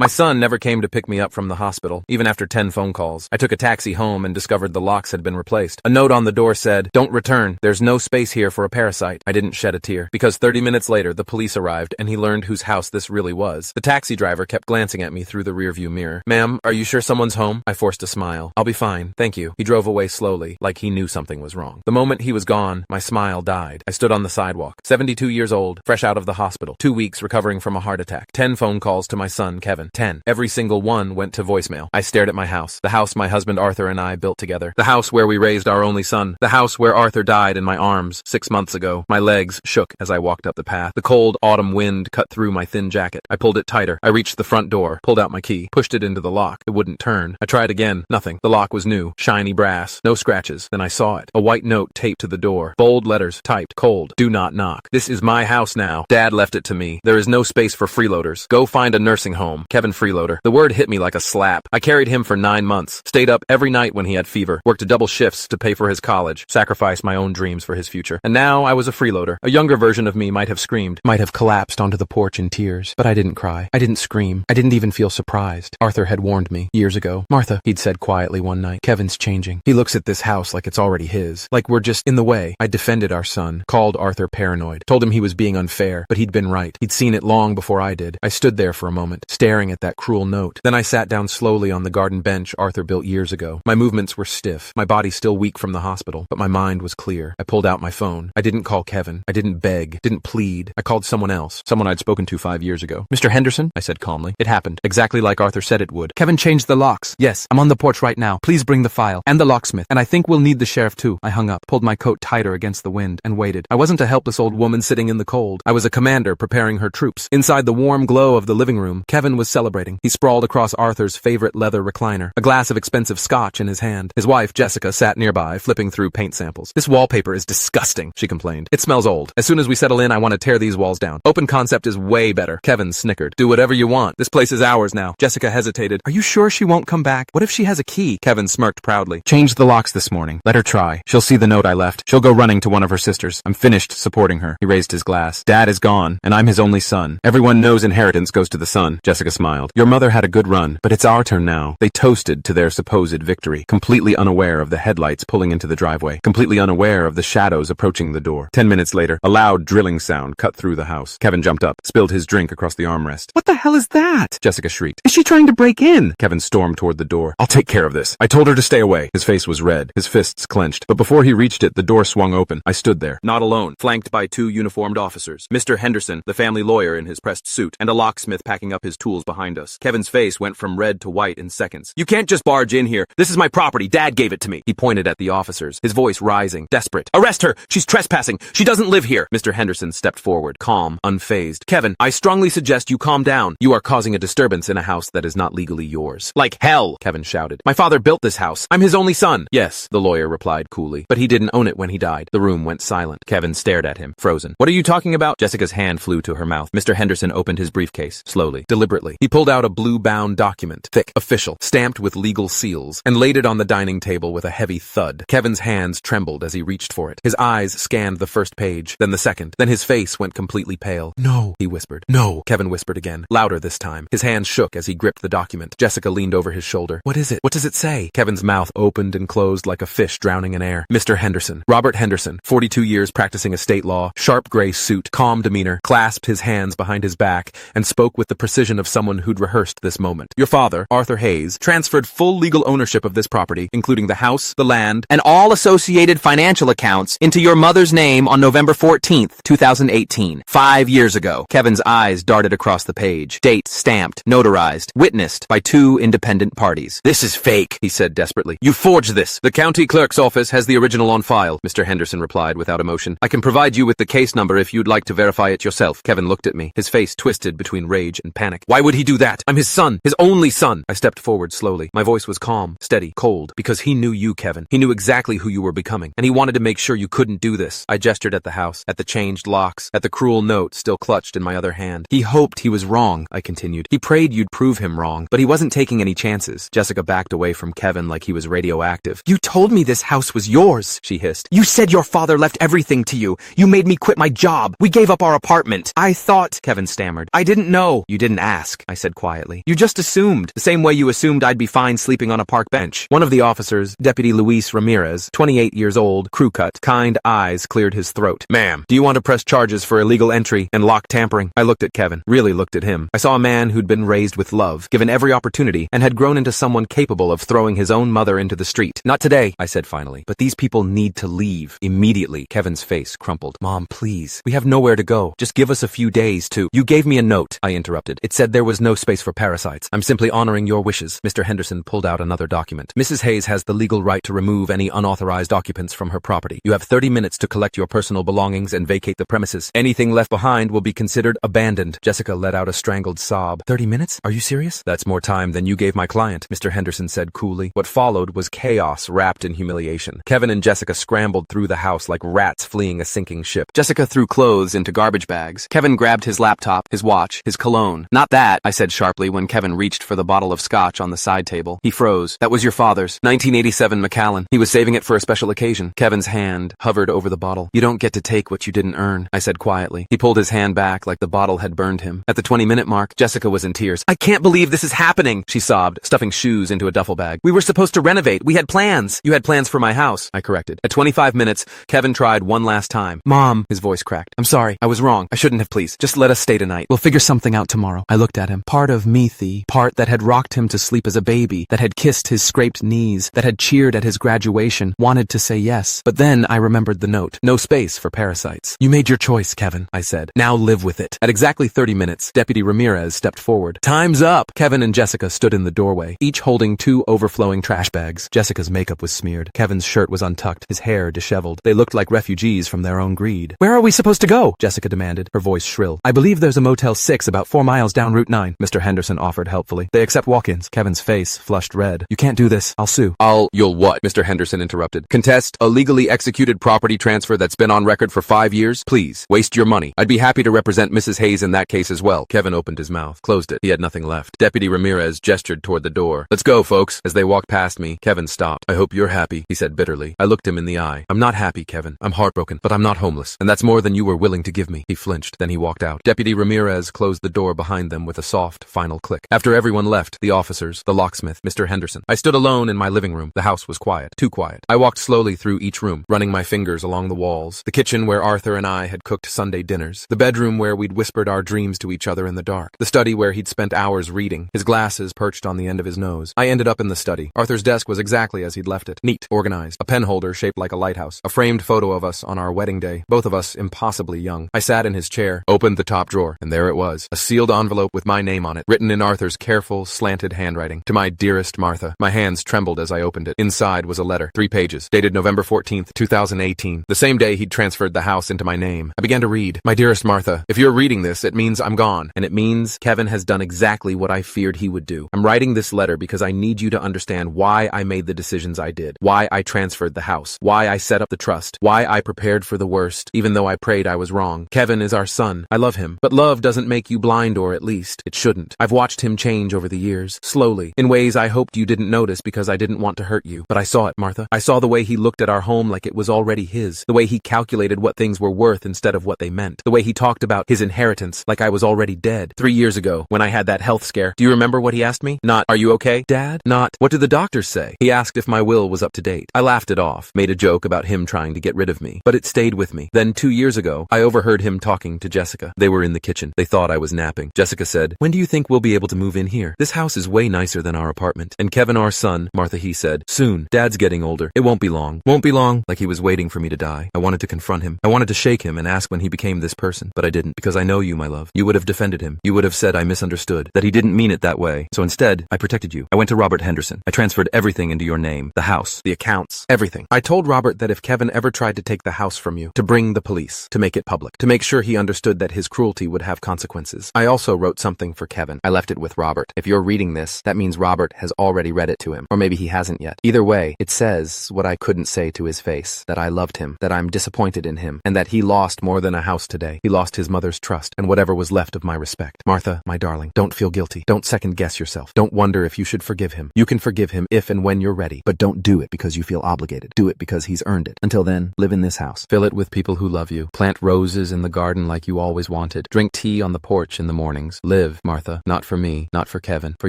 My son never came to pick me up from the hospital, even after 10 phone calls. I took a taxi home and discovered the locks had been replaced. A note on the door said, "Don't return. There's no space here for a parasite." I didn't shed a tear, because 30 minutes later the police arrived and he learned whose house this really was. The taxi driver kept glancing at me through the rearview mirror. "Ma'am, are you sure someone's home?" I forced a smile. "I'll be fine, thank you." He drove away slowly, like he knew something was wrong. The moment he was gone, my smile died. I stood on the sidewalk, 72 years old, fresh out of the hospital, 2 weeks recovering from a heart attack. 10 phone calls to my son, Kevin. 10. Every single one went to voicemail. I stared at my house, the house my husband Arthur and I built together, the house where we raised our only son, the house where Arthur died in my arms 6 months ago. My legs shook as I walked up the path. The cold autumn wind cut through my thin jacket. I pulled it tighter. I reached the front door, pulled out my key, pushed it into the lock. It wouldn't turn. I tried again. Nothing. The lock was new, shiny brass, no scratches. Then I saw it. A white note taped to the door. Bold letters, typed, cold. "Do not knock. This is my house now. Dad left it to me. There is no space for freeloaders. Go find a nursing home. Kevin Freeloader." The word hit me like a slap. I carried him for 9 months, stayed up every night when he had fever, worked double shifts to pay for his college, sacrificed my own dreams for his future. And now I was a freeloader. A younger version of me might have screamed, might have collapsed onto the porch in tears. But I didn't cry. I didn't scream. I didn't even feel surprised. Arthur had warned me years ago. "Martha," he'd said quietly one night, "Kevin's changing. He looks at this house like it's already his. Like we're just in the way." I defended our son, called Arthur paranoid, told him he was being unfair, but he'd been right. He'd seen it long before I did. I stood there for a moment, staring at that cruel note. Then I sat down slowly on the garden bench Arthur built years ago. My movements were stiff, my body still weak from the hospital, but my mind was clear. I pulled out my phone. I didn't call Kevin. I didn't beg, didn't plead. I called someone else, someone I'd spoken to 5 years ago. "Mr. Henderson," I said calmly. "It happened, exactly like Arthur said it would. Kevin changed the locks. Yes, I'm on the porch right now. Please bring the file, and the locksmith, and I think we'll need the sheriff too." I hung up, pulled my coat tighter against the wind, and waited. I wasn't a helpless old woman sitting in the cold. I was a commander preparing her troops. Inside the warm glow of the living room, Kevin was celebrating. He sprawled across Arthur's favorite leather recliner, a glass of expensive scotch in his hand. His wife, Jessica, sat nearby, flipping through paint samples. "This wallpaper is disgusting," she complained. "It smells old. As soon as we settle in, I want to tear these walls down. Open concept is way better." Kevin snickered. "Do whatever you want. This place is ours now." Jessica hesitated. "Are you sure she won't come back? What if she has a key?" Kevin smirked proudly. "Changed the locks this morning. Let her try. She'll see the note I left. She'll go running to one of her sisters. I'm finished supporting her." He raised his glass. "Dad is gone, and I'm his only son. Everyone knows inheritance goes to the son." Jessica smiled. "Your mother had a good run, but it's our turn now." They toasted to their supposed victory, completely unaware of the headlights pulling into the driveway, completely unaware of the shadows approaching the door. 10 minutes later, a loud drilling sound cut through the house. Kevin jumped up, spilled his drink across the armrest. "What the hell is that?" Jessica shrieked. "Is she trying to break in?" Kevin stormed toward the door. "I'll take care of this. I told her to stay away." His face was red, his fists clenched. But before he reached it, the door swung open. I stood there, not alone, flanked by 2 uniformed officers. Mr. Henderson, the family lawyer in his pressed suit, and a locksmith packing up his tools behind us. Kevin's face went from red to white in seconds. "You can't just barge in here. This is my property. Dad gave it to me." He pointed at the officers, his voice rising, desperate. "Arrest her! She's trespassing! She doesn't live here!" Mr. Henderson stepped forward, calm, unfazed. "Kevin, I strongly suggest you calm down. You are causing a disturbance in a house that is not legally yours." "Like hell!" Kevin shouted. "My father built this house. I'm his only son." "Yes," the lawyer replied coolly, "but he didn't own it when he died." The room went silent. Kevin stared at him, frozen. "What are you talking about?" Jessica's hand flew to her mouth. Mr. Henderson opened his briefcase, slowly, deliberately. He pulled out a blue-bound document, thick, official, stamped with legal seals, and laid it on the dining table with a heavy thud. Kevin's hands trembled as he reached for it. His eyes scanned the first page, then the second. Then his face went completely pale. "No," he whispered. "No," Kevin whispered again, louder this time. His hands shook as he gripped the document. Jessica leaned over his shoulder. "What is it? What does it say?" Kevin's mouth opened and closed like a fish drowning in air. Mr. Henderson, Robert Henderson, 42 years practicing estate law, sharp gray suit, calm demeanor, clasped his hands behind his back and spoke with the precision of someone who'd rehearsed this moment. "Your father, Arthur Hayes, transferred full legal ownership of this property, including the house, the land, and all associated financial accounts, into your mother's name on November 14th, 2018, 5 years ago." Kevin's eyes darted across the page. Date stamped, notarized, witnessed by 2 independent parties. "This is fake," he said desperately. "You forged this." "The county clerk's office has the original on file," Mr. Henderson replied without emotion. "I can provide you with the case number if you'd like to verify it yourself." Kevin looked at me, his face twisted between rage and panic. "Why would he do that? I'm his son, his only son." I stepped forward slowly. My voice was calm, steady, cold, because he knew you, Kevin. He knew exactly who you were becoming, and he wanted to make sure you couldn't do this. I gestured at the house, at the changed locks, at the cruel note still clutched in my other hand. "He hoped he was wrong," I continued. "He prayed you'd prove him wrong, but he wasn't taking any chances." Jessica backed away from Kevin like he was radioactive. "You told me this house was yours," she hissed. "You said your father left everything to you. You made me quit my job. We gave up our apartment." "I thought," Kevin stammered. "I didn't know." "You didn't ask. I said quietly. You just assumed, the same way you assumed I'd be fine sleeping on a park bench. One of the officers, Deputy Luis Ramirez, 28 years old, crew cut, kind eyes cleared his throat. Ma'am, do you want to press charges for illegal entry and lock tampering? I looked at Kevin, really looked at him. I saw a man who'd been raised with love, given every opportunity, and had grown into someone capable of throwing his own mother into the street. Not today, I said finally, but these people need to leave immediately. Kevin's face crumpled. Mom, please. We have nowhere to go. Just give us a few days to... You gave me a note, I interrupted. It said there was no space for parasites. I'm simply honoring your wishes. Mr. Henderson pulled out another document. Mrs. Hayes has the legal right to remove any unauthorized occupants from her property. You have 30 minutes to collect your personal belongings and vacate the premises. Anything left behind will be considered abandoned. Jessica let out a strangled sob. 30 minutes? Are you serious? That's more time than you gave my client, Mr. Henderson said coolly. What followed was chaos wrapped in humiliation. Kevin and Jessica scrambled through the house like rats fleeing a sinking ship. Jessica threw clothes into garbage bags. Kevin grabbed his laptop, his watch, his cologne. Not that, I said sharply when Kevin reached for the bottle of scotch on the side table. He froze. That was your father's. 1987 Macallan. He was saving it for a special occasion. Kevin's hand hovered over the bottle. You don't get to take what you didn't earn, I said quietly. He pulled his hand back like the bottle had burned him. At the 20-minute mark, Jessica was in tears. I can't believe this is happening, she sobbed, stuffing shoes into a duffel bag. We were supposed to renovate. We had plans. You had plans for my house, I corrected. At 25 minutes, Kevin tried one last time. Mom, his voice cracked. I'm sorry. I was wrong. I shouldn't have, please. Just let us stay tonight. We'll figure something out tomorrow. I looked at him. Part of me, part that had rocked him to sleep as a baby, that had kissed his scraped knees, that had cheered at his graduation, wanted to say yes. But then I remembered the note. No space for parasites. You made your choice, Kevin, I said. Now live with it. At exactly 30 minutes, Deputy Ramirez stepped forward. Time's up! Kevin and Jessica stood in the doorway, each holding 2 overflowing trash bags. Jessica's makeup was smeared. Kevin's shirt was untucked, his hair disheveled. They looked like refugees from their own greed. Where are we supposed to go? Jessica demanded, her voice shrill. I believe there's a Motel 6 about 4 miles down Route 9, Mr. Henderson offered helpfully. They accept walk-ins. Kevin's face flushed red. You can't do this. I'll sue. You'll what? Mr. Henderson interrupted. Contest a legally executed property transfer that's been on record for 5 years? Please, waste your money. I'd be happy to represent Mrs. Hayes in that case as well. Kevin opened his mouth, closed it. He had nothing left. Deputy Ramirez gestured toward the door. Let's go, folks. As they walked past me, Kevin stopped. I hope you're happy, he said bitterly. I looked him in the eye. I'm not happy, Kevin. I'm heartbroken, but I'm not homeless. And that's more than you were willing to give me. He flinched. Then he walked out. Deputy Ramirez closed the door behind them with a soft, final click. After everyone left, the officers, the locksmith, Mr. Henderson, I stood alone in my living room. The house was quiet. Too quiet. I walked slowly through each room, running my fingers along the walls. The kitchen where Arthur and I had cooked Sunday dinners. The bedroom where we'd whispered our dreams to each other in the dark. The study where he'd spent hours reading, his glasses perched on the end of his nose. I ended up in the study. Arthur's desk was exactly as he'd left it. Neat, organized. A pen holder shaped like a lighthouse. A framed photo of us on our wedding day. Both of us impossibly young. I sat in his chair, opened the top drawer, and there it was. A sealed envelope with my name on it, written in Arthur's careful, slanted handwriting. To my dearest Martha. My hands trembled as I opened it. Inside was a letter, 3 pages, dated November 14th, 2018. The same day he'd transferred the house into my name. I began to read. My dearest Martha, if you're reading this, it means I'm gone. And it means Kevin has done exactly what I feared he would do. I'm writing this letter because I need you to understand why I made the decisions I did. Why I transferred the house. Why I set up the trust. Why I prepared for the worst, even though I prayed I was wrong. Kevin is our son. I love him. But love doesn't make you blind, or at least, it shouldn't. I've watched him change over the years, slowly, in ways I hoped you didn't notice because I didn't want to hurt you. But I saw it, Martha. I saw the way he looked at our home like it was already his. The way he calculated what things were worth instead of what they meant. The way he talked about his inheritance like I was already dead. 3 years ago, when I had that health scare, do you remember what he asked me? Not, are you okay, Dad? Not, what did the doctors say? He asked if my will was up to date. I laughed it off, made a joke about him trying to get rid of me. But it stayed with me. Then 2 years ago, I overheard him talking to Jessica. They were in the kitchen. They thought I was napping. Jessica said, when do you think we'll be able to move in here? This house is way nicer than our apartment. And Kevin, our son, Martha, he said, soon. Dad's getting older. It won't be long. Won't be long. Like he was waiting for me to die. I wanted to confront him. I wanted to shake him and ask when he became this person. But I didn't, because I know you, my love. You would have defended him. You would have said I misunderstood, that he didn't mean it that way. So instead, I protected you. I went to Robert Henderson. I transferred everything into your name. The house, the accounts, everything. I told Robert that if Kevin ever tried to take the house from you, to bring the police, to make it public, to make sure he understood that his cruelty would have consequences. I also wrote something for Kevin. I left it with Robert. If you're reading this, that means Robert has already read it to him. Or maybe he hasn't yet. Either way, it says what I couldn't say to his face, that I loved him, that I'm disappointed in him, and that he lost more than a house today. He lost his mother's trust, and whatever was left of my respect. Martha, my darling, don't feel guilty. Don't second guess yourself. Don't wonder if you should forgive him. You can forgive him if and when you're ready, but don't do it because you feel obligated. Do it because he's earned it. Until then, live in this house. Fill it with people who love you. Plant roses in the garden like you always wanted. Drink tea on the porch in the mornings. Live Live, Martha. Not for me, not for Kevin, for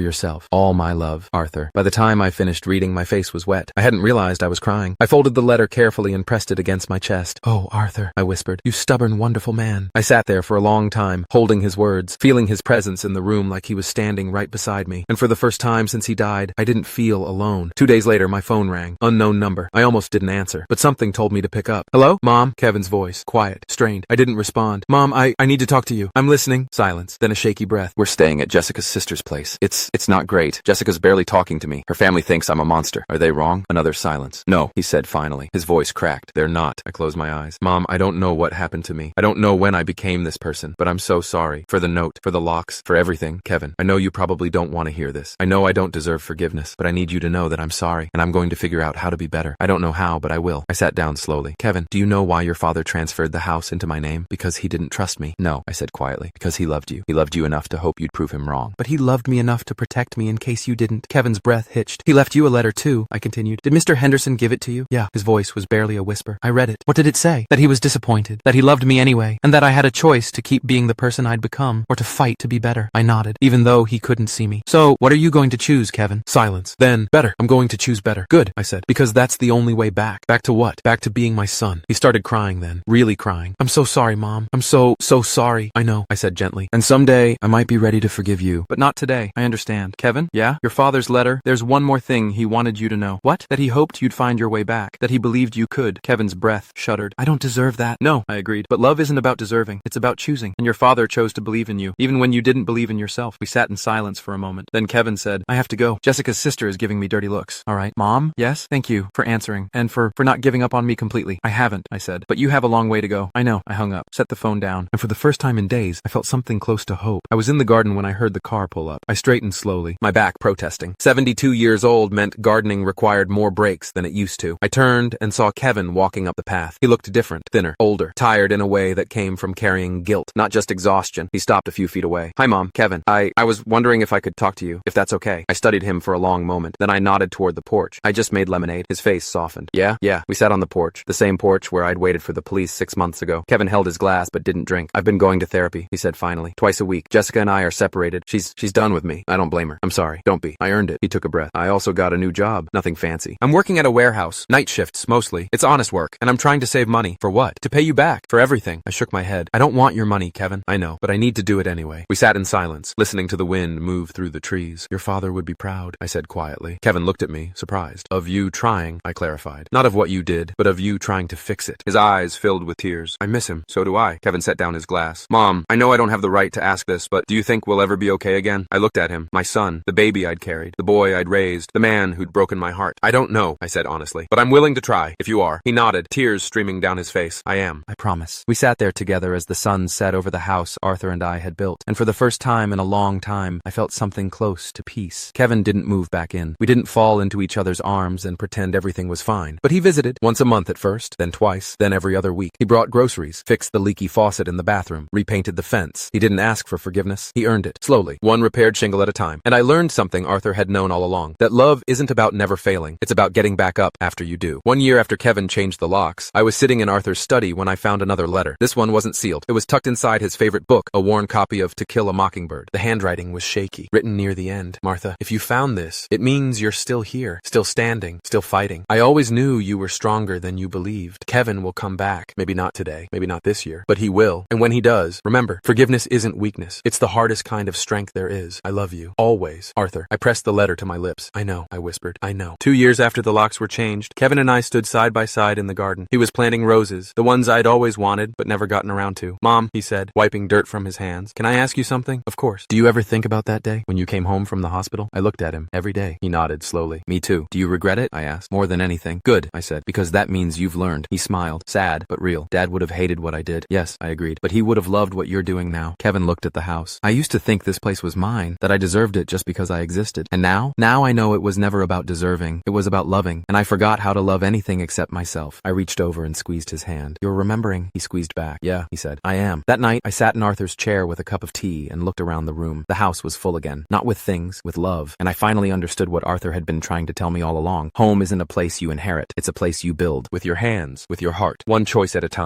yourself. All my love, Arthur. By the time I finished reading, my face was wet. I hadn't realized I was crying. I folded the letter carefully and pressed it against my chest. Oh, Arthur, I whispered. You stubborn, wonderful man. I sat there for a long time, holding his words, feeling his presence in the room like he was standing right beside me. And for the first time since he died, I didn't feel alone. 2 days later, my phone rang. Unknown number. I almost didn't answer, but something told me to pick up. Hello? Mom? Kevin's voice. Quiet. Strained. I didn't respond. Mom, I need to talk to you. I'm listening. Silence. Then a shaky breath. We're staying at Jessica's sister's place. It's not great. Jessica's barely talking to me. Her family thinks I'm a monster. Are they wrong? Another silence. No, he said finally. His voice cracked. They're not. I closed my eyes. Mom, I don't know what happened to me. I don't know when I became this person, but I'm so sorry. For the note, for the locks, for everything. Kevin, I know you probably don't want to hear this. I know I don't deserve forgiveness, but I need you to know that I'm sorry, and I'm going to figure out how to be better. I don't know how, but I will. I sat down slowly. Kevin, do you know why your father transferred the house into my name? Because he didn't trust me. No, I said quietly. Because he loved you. He loved you enough to hope you'd prove him wrong. But he loved me enough to protect me in case you didn't. Kevin's breath hitched. He left you a letter too, I continued. Did Mr. Henderson give it to you? Yeah. His voice was barely a whisper. I read it. What did it say? That he was disappointed. That he loved me anyway. And that I had a choice to keep being the person I'd become, or to fight to be better. I nodded, even though he couldn't see me. So, what are you going to choose, Kevin? Silence. Then, better. I'm going to choose better. Good, I said. Because that's the only way back. Back to what? Back to being my son. He started crying then. Really crying. I'm so sorry, Mom. I'm so sorry. I know, I said gently. And someday, I might be ready to forgive you. But not today. I understand. Kevin? Yeah? Your father's letter? There's one more thing he wanted you to know. What? That he hoped you'd find your way back. That he believed you could. Kevin's breath shuddered. I don't deserve that. No, I agreed. But love isn't about deserving. It's about choosing. And your father chose to believe in you, even when you didn't believe in yourself. We sat in silence for a moment. Then Kevin said, I have to go. Jessica's sister is giving me dirty looks. All right. Mom? Yes? Thank you for answering. And for not giving up on me completely. I haven't, I said. But you have a long way to go. I know. I hung up, set the phone down. And for the first time in days, I felt something close to hope. I was in the garden when I heard the car pull up. I straightened slowly, my back protesting. 72 years old meant gardening required more breaks than it used to. I turned and saw Kevin walking up the path. He looked different, thinner, older, tired in a way that came from carrying guilt, not just exhaustion. He stopped a few feet away. Hi, Mom. Kevin. I was wondering if I could talk to you, if that's okay. I studied him for a long moment. Then I nodded toward the porch. I just made lemonade. His face softened. Yeah. We sat on the porch, the same porch where I'd waited for the police 6 months ago. Kevin held his glass but didn't drink. I've been going to therapy, he said finally. Twice a week. Jessica and I are separated. She's done with me. I don't blame her. I'm sorry. Don't be. I earned it. He took a breath. I also got a new job. Nothing fancy. I'm working at a warehouse. Night shifts, mostly. It's honest work. And I'm trying to save money. For what? To pay you back. For everything. I shook my head. I don't want your money, Kevin. I know. But I need to do it anyway. We sat in silence, listening to the wind move through the trees. Your father would be proud, I said quietly. Kevin looked at me, surprised. Of you trying, I clarified. Not of what you did, but of you trying to fix it. His eyes filled with tears. I miss him. So do I. Kevin set down his glass. Mom, I know I don't have the right to ask this, but do you think we'll ever be okay again? I looked at him. My son, the baby I'd carried, the boy I'd raised, the man who'd broken my heart. I don't know, I said honestly, but I'm willing to try, if you are. He nodded, tears streaming down his face. I am. I promise. We sat there together as the sun set over the house Arthur and I had built, and for the first time in a long time, I felt something close to peace. Kevin didn't move back in. We didn't fall into each other's arms and pretend everything was fine. But he visited, once a month at first, then twice, then every other week. He brought groceries, fixed the leaky faucet in the bathroom, repainted the fence. He didn't ask for forgiveness. He earned it, slowly, one repaired shingle at a time. And I learned something Arthur had known all along, that love isn't about never failing. It's about getting back up after you do. 1 year after Kevin changed the locks, I was sitting in Arthur's study when I found another letter. This one wasn't sealed. It was tucked inside his favorite book, a worn copy of To Kill a Mockingbird. The handwriting was shaky, written near the end. Martha, if you found this, it means you're still here, still standing, still fighting. I always knew you were stronger than you believed. Kevin will come back. Maybe not today, maybe not this year, but he will. And when he does, remember, forgiveness isn't weakness. It's the hardest kind of strength there is. I love you. Always. Arthur. I pressed the letter to my lips. I know, I whispered. I know. 2 years after the locks were changed, Kevin and I stood side by side in the garden. He was planting roses, the ones I'd always wanted, but never gotten around to. Mom, he said, wiping dirt from his hands. Can I ask you something? Of course. Do you ever think about that day when you came home from the hospital? I looked at him. Every day. He nodded slowly. Me too. Do you regret it? I asked. More than anything. Good, I said, because that means you've learned. He smiled. Sad, but real. Dad would have hated what I did. Yes, I agreed. But he would have loved what you're doing now. Kevin looked at the house. I used to think this place was mine, that I deserved it just because I existed. And now I know it was never about deserving. It was about loving. And I forgot how to love anything except myself. I reached over and squeezed his hand. You're remembering? He squeezed back. Yeah, he said. I am. That night, I sat in Arthur's chair with a cup of tea and looked around the room. The house was full again. Not with things, with love. And I finally understood what Arthur had been trying to tell me all along. Home isn't a place you inherit. It's a place you build. With your hands, with your heart. One choice at a time.